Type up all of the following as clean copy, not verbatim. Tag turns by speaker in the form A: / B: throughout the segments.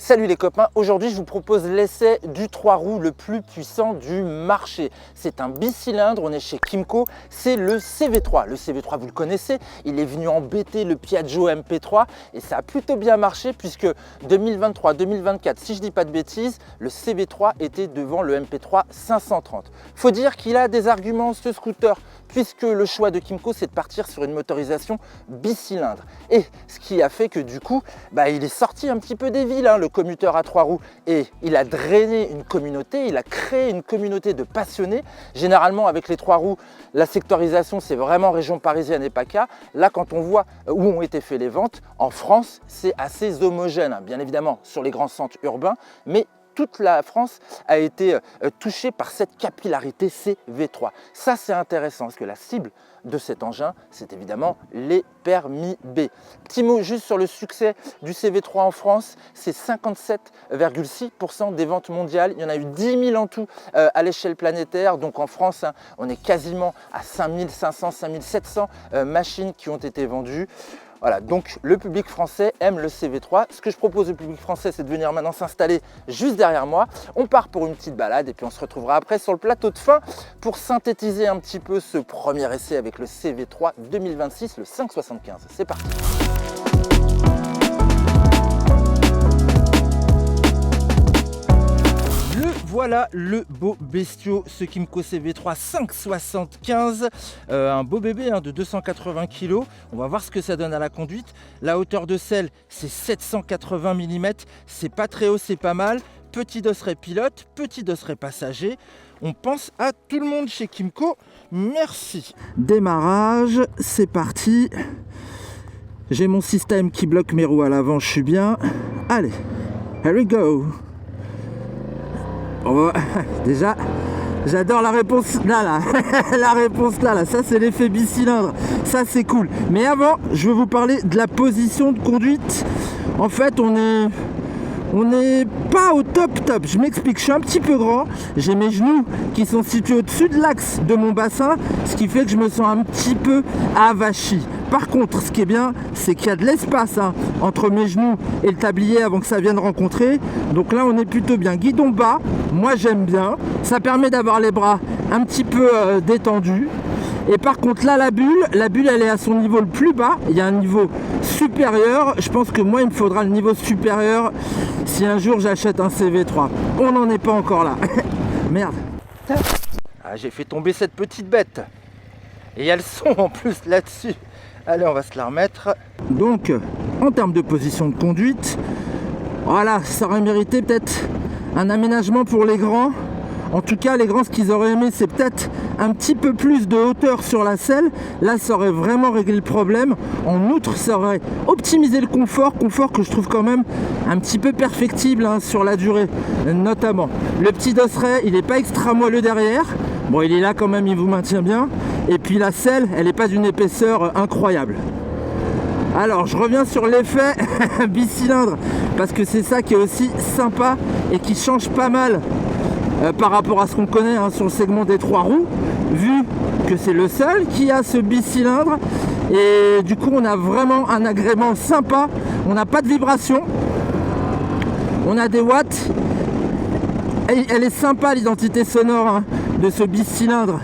A: Salut les copains, aujourd'hui je vous propose l'essai du 3 roues le plus puissant du marché. C'est un bicylindre, on est chez Kymco, c'est le CV3. Le CV3 vous le connaissez, il est venu embêter le Piaggio MP3 et ça a plutôt bien marché puisque 2023-2024, si je dis pas de bêtises, le CV3 était devant le MP3 530. Faut dire qu'il a des arguments ce scooter puisque le choix de Kymco c'est de partir sur une motorisation bicylindre. Et ce qui a fait que du coup, il est sorti un petit peu des villes, le commuteur à 3 roues, et il a drainé une communauté, il a créé une communauté de passionnés. Généralement avec les 3 roues, la sectorisation c'est vraiment région parisienne et PACA. Là quand on voit où ont été faites les ventes, en France c'est assez homogène, bien évidemment sur les grands centres urbains, mais toute la France a été touchée par cette capillarité CV3. Ça c'est intéressant parce que la cible de cet engin, c'est évidemment les permis B. Petit mot juste sur le succès du CV3 en France, c'est 57,6% des ventes mondiales. Il y en a eu 10 000 en tout à l'échelle planétaire. Donc en France, on est quasiment à 5500, 5700 machines qui ont été vendues. Voilà, donc le public français aime le CV3. Ce que je propose au public français, c'est de venir maintenant s'installer juste derrière moi. On part pour une petite balade et puis on se retrouvera après sur le plateau de fin pour synthétiser un petit peu ce premier essai avec le CV3 2026, le 575. C'est parti. Voilà le beau bestiau, ce Kymco CV3 575, un beau bébé de 280 kg. On va voir ce que ça donne à la conduite. La hauteur de selle, c'est 780 mm, c'est pas très haut, c'est pas mal. Petit dosseret pilote, petit dosseret passager. On pense à tout le monde chez Kymco. Merci. Démarrage, c'est parti. J'ai mon système qui bloque mes roues à l'avant, je suis bien. Allez, here we go. Oh, déjà, j'adore la réponse là, la réponse là, ça c'est l'effet bicylindre, ça c'est cool. Mais avant, je vais vous parler de la position de conduite. En fait, on n'est pas au top. Je m'explique, je suis un petit peu grand, j'ai mes genoux qui sont situés au-dessus de l'axe de mon bassin, ce qui fait que je me sens un petit peu avachi. Par contre, ce qui est bien, c'est qu'il y a de l'espace entre mes genoux et le tablier avant que ça vienne rencontrer. Donc là, on est plutôt bien. Guidon bas, moi j'aime bien. Ça permet d'avoir les bras un petit peu détendus. Et par contre là, la bulle elle est à son niveau le plus bas. Il y a un niveau supérieur. Je pense que moi, il me faudra le niveau supérieur si un jour j'achète un CV3. On n'en est pas encore là. Merde. Ah, j'ai fait tomber cette petite bête. Et il y a le son en plus là-dessus. Allez, on va se la remettre. Donc, en termes de position de conduite, voilà, ça aurait mérité peut-être un aménagement pour les grands. En tout cas, les grands, ce qu'ils auraient aimé, c'est peut-être un petit peu plus de hauteur sur la selle. Là, ça aurait vraiment réglé le problème. En outre, ça aurait optimisé le confort que je trouve quand même un petit peu perfectible sur la durée, notamment. Le petit dosseret, il n'est pas extra moelleux derrière. Bon, il est là quand même, il vous maintient bien. Et puis la selle, elle n'est pas d'une épaisseur incroyable. Alors, je reviens sur l'effet bicylindre, parce que c'est ça qui est aussi sympa et qui change pas mal par rapport à ce qu'on connaît sur le segment des 3 roues, vu que c'est le seul qui a ce bicylindre. Et du coup, on a vraiment un agrément sympa. On n'a pas de vibration. On a des watts. Et elle est sympa, l'identité sonore de ce bicylindre.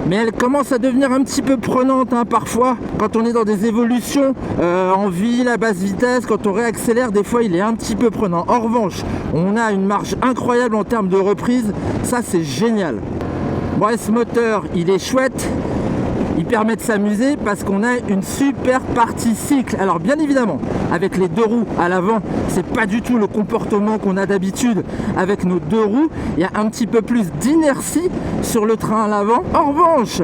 A: Mais elle commence à devenir un petit peu prenante parfois quand on est dans des évolutions en ville, à basse vitesse, quand on réaccélère, des fois il est un petit peu prenant. En revanche, on a une marge incroyable en termes de reprise, ça c'est génial. Bon, ce moteur il est chouette, il permet de s'amuser parce qu'on a une super partie cycle. Alors bien évidemment, avec les 2 roues à l'avant, c'est pas du tout le comportement qu'on a d'habitude avec nos 2 roues. Il y a un petit peu plus d'inertie sur le train à l'avant. En revanche,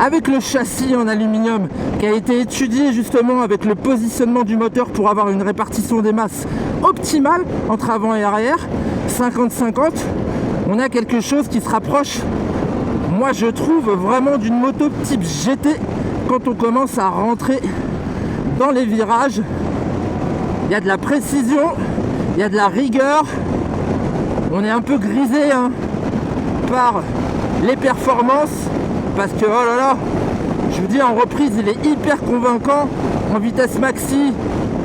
A: avec le châssis en aluminium qui a été étudié justement avec le positionnement du moteur pour avoir une répartition des masses optimale entre avant et arrière, 50-50, on a quelque chose qui se rapproche, moi je trouve, vraiment d'une moto type GT. Quand on commence à rentrer dans les virages, il y a de la précision, il y a de la rigueur. On est un peu grisé par les performances, parce que oh là là, je vous dis, en reprise il est hyper convaincant. En vitesse maxi,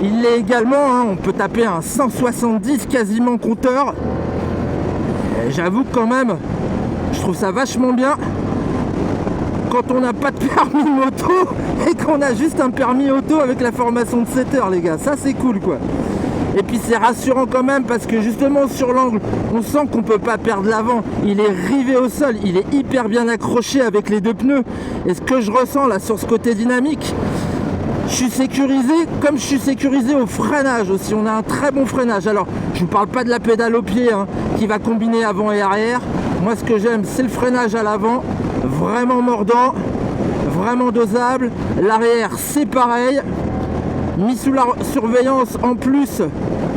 A: Il l'est également, hein, on peut taper un 170 quasiment compteur. J'avoue quand même, je trouve ça vachement bien quand on n'a pas de permis moto et qu'on a juste un permis auto avec la formation de 7 heures, les gars. Ça, c'est cool, quoi. Et puis c'est rassurant quand même parce que justement sur l'angle, on sent qu'on peut pas perdre l'avant. Il est rivé au sol, il est hyper bien accroché avec les deux pneus. Et ce que je ressens là sur ce côté dynamique, je suis sécurisé comme je suis sécurisé au freinage aussi. On a un très bon freinage. Alors, je vous parle pas de la pédale au pied hein, qui va combiner avant et arrière. Moi, ce que j'aime, c'est le freinage à l'avant, vraiment mordant, vraiment dosable. L'arrière, c'est pareil. Mis sous la surveillance en plus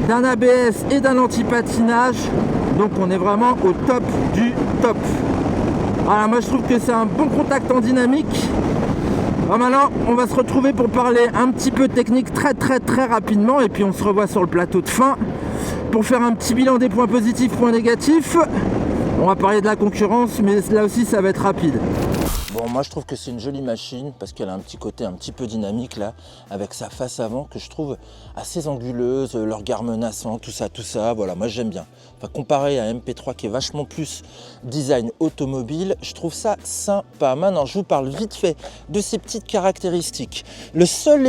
A: d'un ABS et d'un anti-patinage. Donc on est vraiment au top du top. Voilà, moi je trouve que c'est un bon contact en dynamique. Bon, maintenant on va se retrouver pour parler un petit peu technique très rapidement. Et puis on se revoit sur le plateau de fin pour faire un petit bilan des points positifs, points négatifs. On va parler de la concurrence, mais là aussi ça va être rapide. Bon, moi je trouve que c'est une jolie machine parce qu'elle a un petit côté un petit peu dynamique là, avec sa face avant que je trouve assez anguleuse, le regard menaçant, tout ça, voilà, moi j'aime bien. Enfin, comparé à MP3 qui est vachement plus design automobile, je trouve ça sympa. Maintenant, je vous parle vite fait de ces petites caractéristiques. Le seul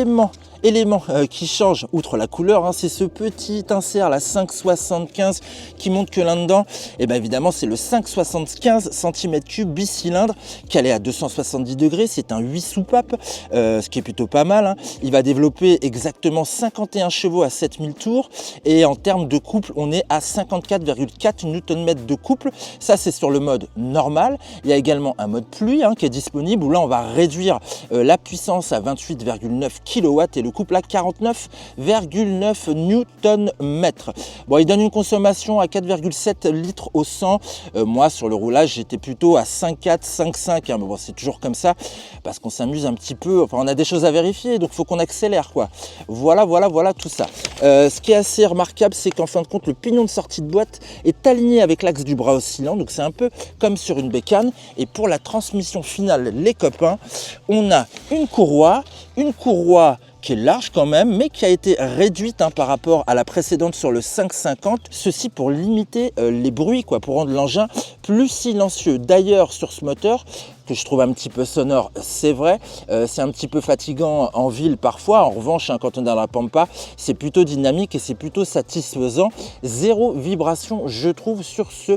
A: élément qui change, outre la couleur, hein, c'est ce petit insert, la 5,75 qui montre que là-dedans, et bien évidemment c'est le 5,75 cm3 bicylindre calé à 270 degrés, c'est un 8 soupapes, ce qui est plutôt pas mal, hein. Il va développer exactement 51 chevaux à 7000 tours et en termes de couple, on est à 54,4 Nm de couple. Ça c'est sur le mode normal. Il y a également un mode pluie hein, qui est disponible où là on va réduire la puissance à 28,9 kW et le couple à 49,9 Nm. Bon, il donne une consommation à 4,7 litres au 100. Moi sur le roulage j'étais plutôt à 5,4, 5,5 hein, mais bon c'est toujours comme ça parce qu'on s'amuse un petit peu, enfin on a des choses à vérifier donc il faut qu'on accélère quoi. Voilà tout ça. Ce qui est assez remarquable c'est qu'en fin de compte le pignon de sortie de boîte est aligné avec l'axe du bras oscillant, donc c'est un peu comme sur une bécane. Et pour la transmission finale les copains, on a une courroie qui est large quand même, mais qui a été réduite hein, par rapport à la précédente sur le 550. Ceci pour limiter les bruits, quoi, pour rendre l'engin plus silencieux. D'ailleurs, sur ce moteur, que je trouve un petit peu sonore, c'est vrai, c'est un petit peu fatigant en ville parfois. En revanche, hein, quand on est dans la pampa, c'est plutôt dynamique et c'est plutôt satisfaisant. Zéro vibration, je trouve, sur ce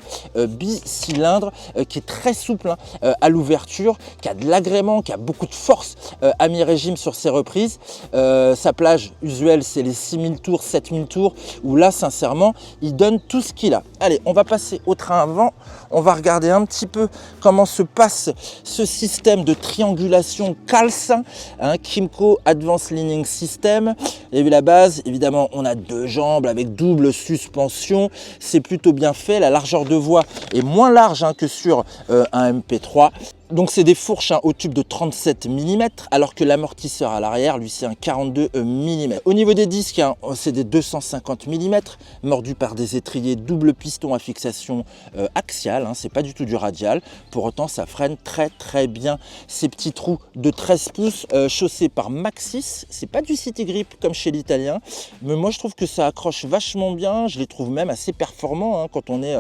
A: bicylindre qui est très souple hein, à l'ouverture, qui a de l'agrément, qui a beaucoup de force à mi-régime sur ses reprises. Sa plage usuelle, c'est les 6000 tours, 7000 tours, où là, sincèrement, il donne tout ce qu'il a. Allez, on va passer au train avant. On va regarder un petit peu comment se passe ce système de triangulation CALS, hein, Kymco Advanced Leaning System. Et la base, évidemment, on a deux jambes avec double suspension. C'est plutôt bien fait. La largeur de voie est moins large hein, que sur un MP3. Donc c'est des fourches hein, au tube de 37 mm, alors que l'amortisseur à l'arrière, lui, c'est un 42 mm. Au niveau des disques, hein, c'est des 250 mm, mordus par des étriers double piston à fixation axiale, hein, c'est pas du tout du radial. Pour autant, ça freine très bien. Ces petits trous de 13 pouces chaussés par Maxxis, c'est pas du City Grip comme chez l'italien, mais moi je trouve que ça accroche vachement bien. Je les trouve même assez performants hein, quand on est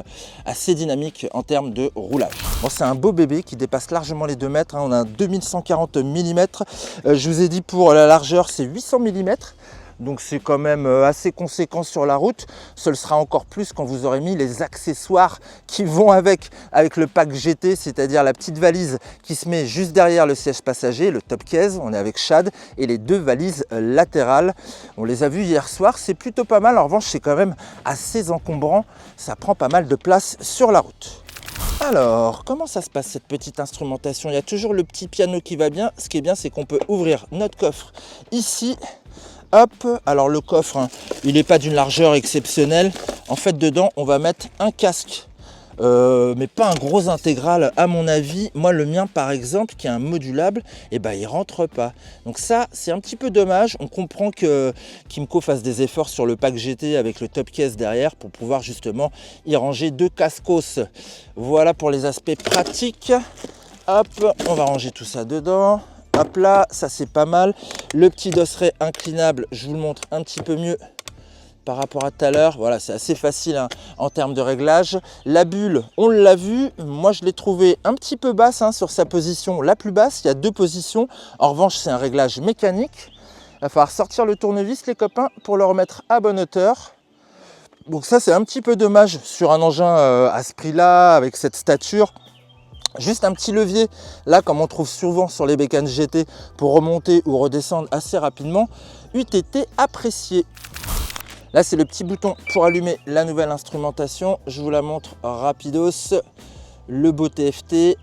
A: assez dynamique en termes de roulage. Bon, c'est un beau bébé qui dépasse largement les 2 mètres, hein. On a un 2140 mm. Je vous ai dit pour la largeur, c'est 800 mm. Donc c'est quand même assez conséquent sur la route. Ce le sera encore plus quand vous aurez mis les accessoires qui vont avec le pack GT, c'est-à-dire la petite valise qui se met juste derrière le siège passager, le top case, on est avec Chad, et les deux valises latérales. On les a vues hier soir, c'est plutôt pas mal. En revanche, c'est quand même assez encombrant, ça prend pas mal de place sur la route. Alors, comment ça se passe cette petite instrumentation? Il y a toujours le petit piano qui va bien. Ce qui est bien, c'est qu'on peut ouvrir notre coffre ici. Hop, alors le coffre, hein, il n'est pas d'une largeur exceptionnelle. En fait, dedans, on va mettre un casque. Mais pas un gros intégral à mon avis. Moi le mien par exemple qui est un modulable, et ben il rentre pas. Donc ça c'est un petit peu dommage. On comprend que Kymco fasse des efforts sur le pack GT avec le top case derrière pour pouvoir justement y ranger deux cascos. Voilà pour les aspects pratiques. Hop, on va ranger tout ça dedans.
B: Hop là, ça c'est pas mal. Le petit dosseret inclinable, je vous le montre un petit peu mieux par rapport à tout à l'heure. Voilà, c'est assez facile hein, en termes de réglage. La bulle, on l'a vu, moi je l'ai trouvé un petit peu basse hein, sur sa position la plus basse. Il y a 2 positions. En revanche, c'est un réglage mécanique. Il va falloir sortir le tournevis, les copains, pour le remettre à bonne hauteur. Donc ça, c'est un petit peu dommage sur un engin à ce prix-là, avec cette stature. Juste un petit levier, là, comme on trouve souvent sur les bécanes GT, pour remonter ou redescendre assez rapidement, eût été apprécié. Là, c'est le petit bouton pour allumer la nouvelle instrumentation. Je vous la montre rapidos. Le beau TFT.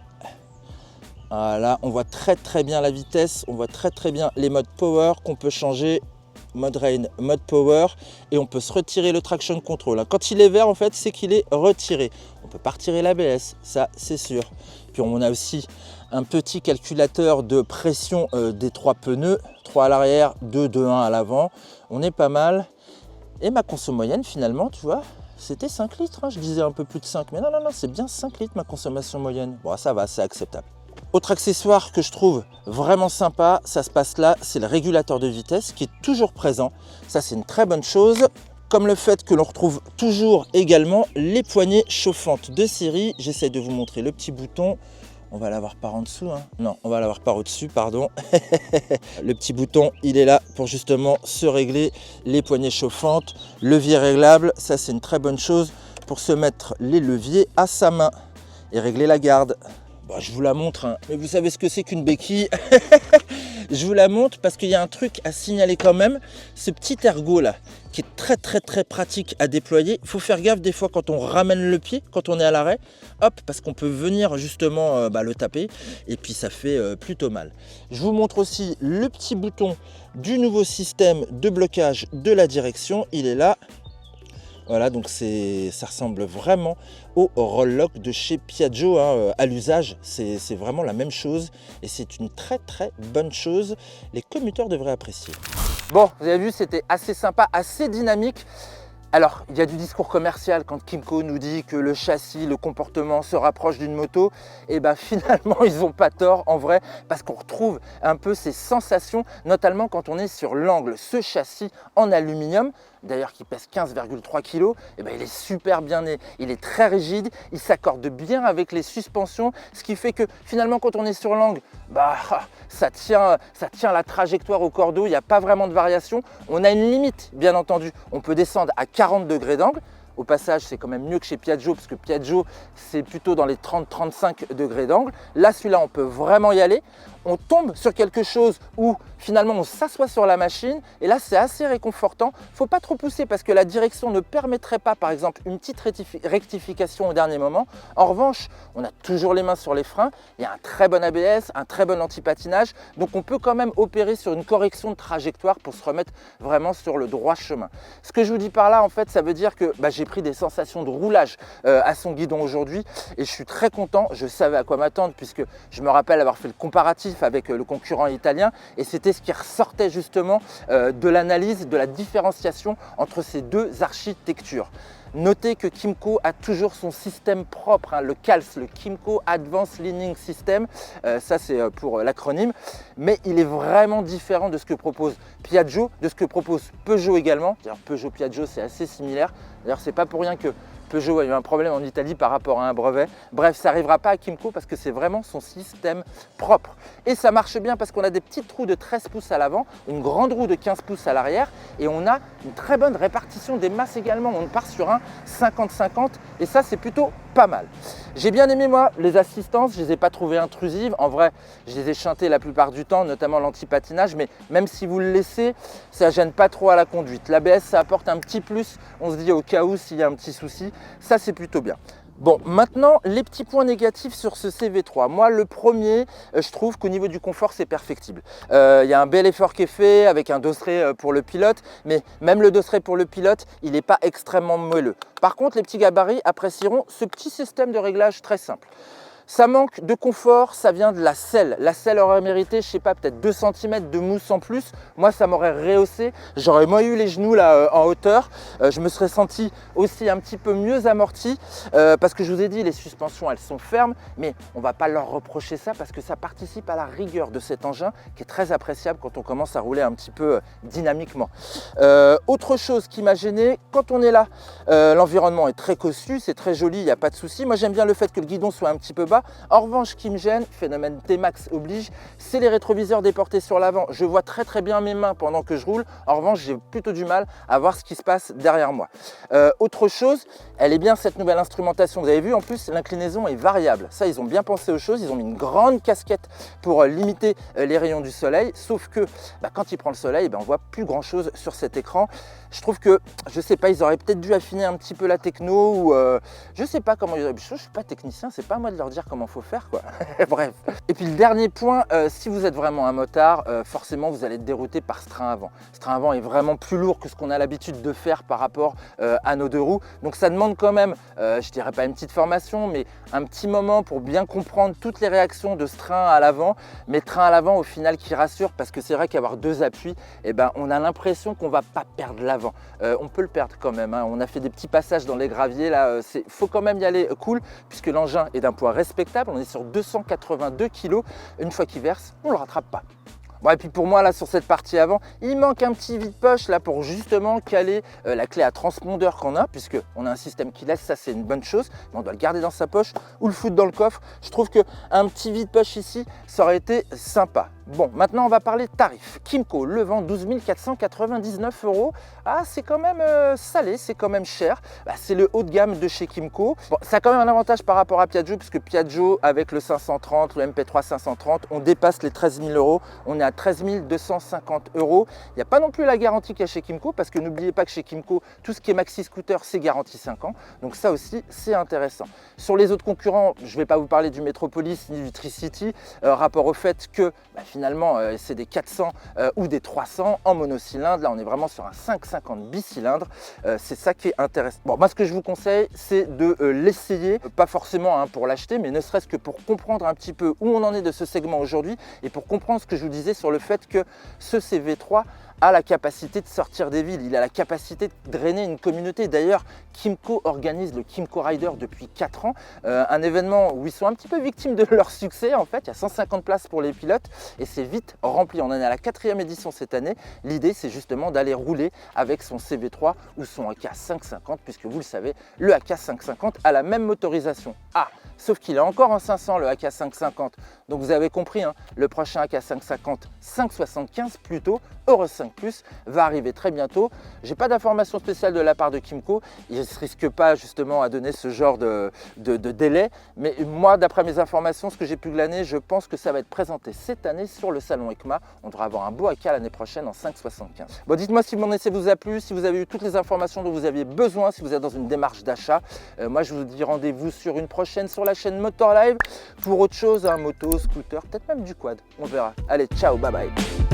B: Voilà, on voit très bien la vitesse. On voit très bien les modes power qu'on peut changer. Mode rain, mode power. Et on peut se retirer le traction control. Quand il est vert, en fait, c'est qu'il est retiré. On peut pas retirer l'ABS, ça c'est sûr. Puis on a aussi un petit calculateur de pression des 3 pneus. 3 à l'arrière, 2, 2, 1 à l'avant. On est pas mal. Et ma conso moyenne, finalement, tu vois, c'était 5 litres. Hein. Je disais un peu plus de 5, mais non, c'est bien 5 litres ma consommation moyenne. Bon, ça va, c'est acceptable. Autre accessoire que je trouve vraiment sympa, ça se passe là, c'est le régulateur de vitesse qui est toujours présent. Ça, c'est une très bonne chose. Comme le fait que l'on retrouve toujours également les poignées chauffantes de série. J'essaie de vous montrer le petit bouton. On va l'avoir par en dessous, hein. Non, on va l'avoir par au-dessus, pardon. Le petit bouton, il est là pour justement se régler les poignées chauffantes. Levier réglable, ça c'est une très bonne chose pour se mettre les leviers à sa main et régler la garde. Bon, je vous la montre, hein. Mais vous savez ce que c'est qu'une béquille. Je vous la montre parce qu'il y a un truc à signaler quand même. Ce petit ergot là, qui est très pratique à déployer. Il faut faire gaffe des fois quand on ramène le pied, quand on est à l'arrêt. Hop, parce qu'on peut venir justement le taper. Et puis ça fait plutôt mal. Je vous montre aussi le petit bouton du nouveau système de blocage de la direction. Il est là. Voilà, donc ça ressemble vraiment au roll lock de chez Piaggio hein, à l'usage. C'est vraiment la même chose et c'est une très bonne chose. Les commuteurs devraient apprécier. Bon, vous avez vu, c'était assez sympa, assez dynamique. Alors, il y a du discours commercial quand Kymco nous dit que le châssis, le comportement se rapproche d'une moto. Et bien finalement, ils n'ont pas tort en vrai parce qu'on retrouve un peu ces sensations, notamment quand on est sur l'angle. Ce châssis en aluminium, d'ailleurs qui pèse 15,3 kg, et ben il est super bien né, il est très rigide, il s'accorde bien avec les suspensions, ce qui fait que finalement quand on est sur l'angle, bah, ça tient la trajectoire au cordeau, il n'y a pas vraiment de variation. On a une limite bien entendu, on peut descendre à 40 degrés d'angle. Au passage, c'est quand même mieux que chez Piaggio, parce que Piaggio, c'est plutôt dans les 30-35 degrés d'angle. Là, celui-là, on peut vraiment y aller. On tombe sur quelque chose où finalement on s'assoit sur la machine et là c'est assez réconfortant. Il ne faut pas trop pousser parce que la direction ne permettrait pas par exemple une petite rectification au dernier moment. En revanche, on a toujours les mains sur les freins, il y a un très bon ABS, un très bon anti-patinage, donc on peut quand même opérer sur une correction de trajectoire pour se remettre vraiment sur le droit chemin. Ce que je vous dis par là en fait, ça veut dire que j'ai pris des sensations de roulage à son guidon aujourd'hui et je suis très content, je savais à quoi m'attendre puisque je me rappelle avoir fait le comparatif avec le concurrent italien et c'était ce qui ressortait justement de l'analyse, de la différenciation entre ces deux architectures. Notez que Kymco a toujours son système propre, hein, le CALS, le Kymco Advanced Leaning System, ça c'est pour l'acronyme, mais il est vraiment différent de ce que propose Piaggio, de ce que propose Peugeot également. D'ailleurs Peugeot Piaggio c'est assez similaire, d'ailleurs c'est pas pour rien que Peugeot a eu un problème en Italie par rapport à un brevet. Bref, ça n'arrivera pas à Kymco parce que c'est vraiment son système propre. Et ça marche bien parce qu'on a des petites roues de 13 pouces à l'avant, une grande roue de 15 pouces à l'arrière et on a une très bonne répartition des masses également. On part sur un 50-50 et ça, c'est plutôt pas mal. J'ai bien aimé moi les assistances, je ne les ai pas trouvées intrusives. En vrai, je les ai chantées la plupart du temps, notamment l'anti-patinage, mais même si vous le laissez, ça ne gêne pas trop à la conduite. L'ABS, ça apporte un petit plus, on se dit au cas où s'il y a un petit souci. Ça, c'est plutôt bien. Bon, maintenant, les petits points négatifs sur ce CV3. Moi, le premier, je trouve qu'au niveau du confort, c'est perfectible. Il y a un bel effort qui est fait avec un dosseret pour le pilote, mais même le dosseret pour le pilote, il n'est pas extrêmement moelleux. Par contre, les petits gabarits apprécieront ce petit système de réglage très simple. Ça manque de confort, ça vient de la selle. La selle aurait mérité, je sais pas, peut-être 2 cm de mousse en plus. Moi, ça m'aurait rehaussé. J'aurais moins eu les genoux là en hauteur. Je me serais senti aussi un petit peu mieux amorti parce que je vous ai dit, les suspensions, elles sont fermes, mais on va pas leur reprocher ça parce que ça participe à la rigueur de cet engin qui est très appréciable quand on commence à rouler un petit peu dynamiquement. Autre chose qui m'a gêné, quand on est là, l'environnement est très cossu, c'est très joli, il n'y a pas de souci. Moi, j'aime bien le fait que le guidon soit un petit peu bas. En revanche, ce qui me gêne, phénomène T-Max oblige, c'est les rétroviseurs déportés sur l'avant. Je vois très très bien mes mains pendant que je roule. En revanche, j'ai plutôt du mal à voir ce qui se passe derrière moi. Autre chose, elle est bien cette nouvelle instrumentation. Vous avez vu, en plus, l'inclinaison est variable. Ça, ils ont bien pensé aux choses. Ils ont mis une grande casquette pour limiter les rayons du soleil. Sauf que quand il prend le soleil, on voit plus grand chose sur cet écran. Je trouve que, je sais pas, ils auraient peut-être dû affiner un petit peu la techno ou je sais pas comment. Je suis pas technicien, c'est pas à moi de leur dire comment faut faire, quoi. Bref. Et puis le dernier point, si vous êtes vraiment un motard, forcément vous allez être dérouté par ce train avant. Ce train avant est vraiment plus lourd que ce qu'on a l'habitude de faire par rapport à nos deux roues. Donc ça demande quand même, je dirais pas une petite formation, mais un petit moment pour bien comprendre toutes les réactions de ce train à l'avant. Mais train à l'avant au final qui rassure parce que c'est vrai qu'avoir deux appuis, on a l'impression qu'on va pas perdre l'avant. On peut le perdre quand même, hein. On a fait des petits passages dans les graviers là, faut quand même y aller cool puisque l'engin est d'un poids respectable, on est sur 282 kg, une fois qu'il verse, on ne le rattrape pas. Bon, et puis pour moi là sur cette partie avant, il manque un petit vide-poche là pour justement caler la clé à transpondeur qu'on a, puisque on a un système qui laisse, ça c'est une bonne chose, mais on doit le garder dans sa poche ou le foutre dans le coffre. Je trouve qu'un petit vide-poche ici, ça aurait été sympa. Bon, maintenant on va parler tarif. Kymco le vend 12 499 €. Ah, c'est quand même salé, c'est quand même cher. C'est le haut de gamme de chez Kymco. Bon, ça a quand même un avantage par rapport à Piaggio, puisque Piaggio avec le 530, le MP3 530, on dépasse les 13 000 €. On est à 13 250 €. Il n'y a pas non plus la garantie qu'il y a chez Kymco, parce que n'oubliez pas que chez Kymco, tout ce qui est maxi scooter, c'est garanti 5 ans. Donc ça aussi, c'est intéressant. Sur les autres concurrents, je ne vais pas vous parler du Metropolis ni du Tricity, rapport au fait que finalement, c'est des 400 ou des 300 en monocylindre. Là, on est vraiment sur un 550 bicylindre. C'est ça qui est intéressant. Bon, moi, ce que je vous conseille, c'est de l'essayer, pas forcément pour l'acheter, mais ne serait-ce que pour comprendre un petit peu où on en est de ce segment aujourd'hui et pour comprendre ce que je vous disais sur le fait que ce CV3 a la capacité de sortir des villes, il a la capacité de drainer une communauté. D'ailleurs, Kymco organise le Kymco Rider depuis 4 ans, un événement où ils sont un petit peu victimes de leur succès en fait. Il y a 150 places pour les pilotes et c'est vite rempli. On en est à la 4e édition cette année. L'idée, c'est justement d'aller rouler avec son CV3 ou son AK 550, puisque vous le savez, le AK 550 a la même motorisation. Ah, sauf qu'il est encore en 500 le AK 550. Donc vous avez compris, hein, le prochain AK 550 575 plutôt, Euro 5 Plus, va arriver très bientôt. J'ai pas d'informations spéciales de la part de Kymco, ils ne se risquent pas justement à donner ce genre de délai, mais moi d'après mes informations, ce que j'ai pu glaner, je pense que ça va être présenté cette année sur le salon EICMA. On devra avoir un beau AK l'année prochaine en 575. Bon, dites-moi si mon essai vous a plu, si vous avez eu toutes les informations dont vous aviez besoin, si vous êtes dans une démarche d'achat. Moi je vous dis rendez-vous sur une prochaine sur la chaîne Motor Live pour autre chose, moto, scooter, peut-être même du quad, on verra. Allez, ciao, bye bye.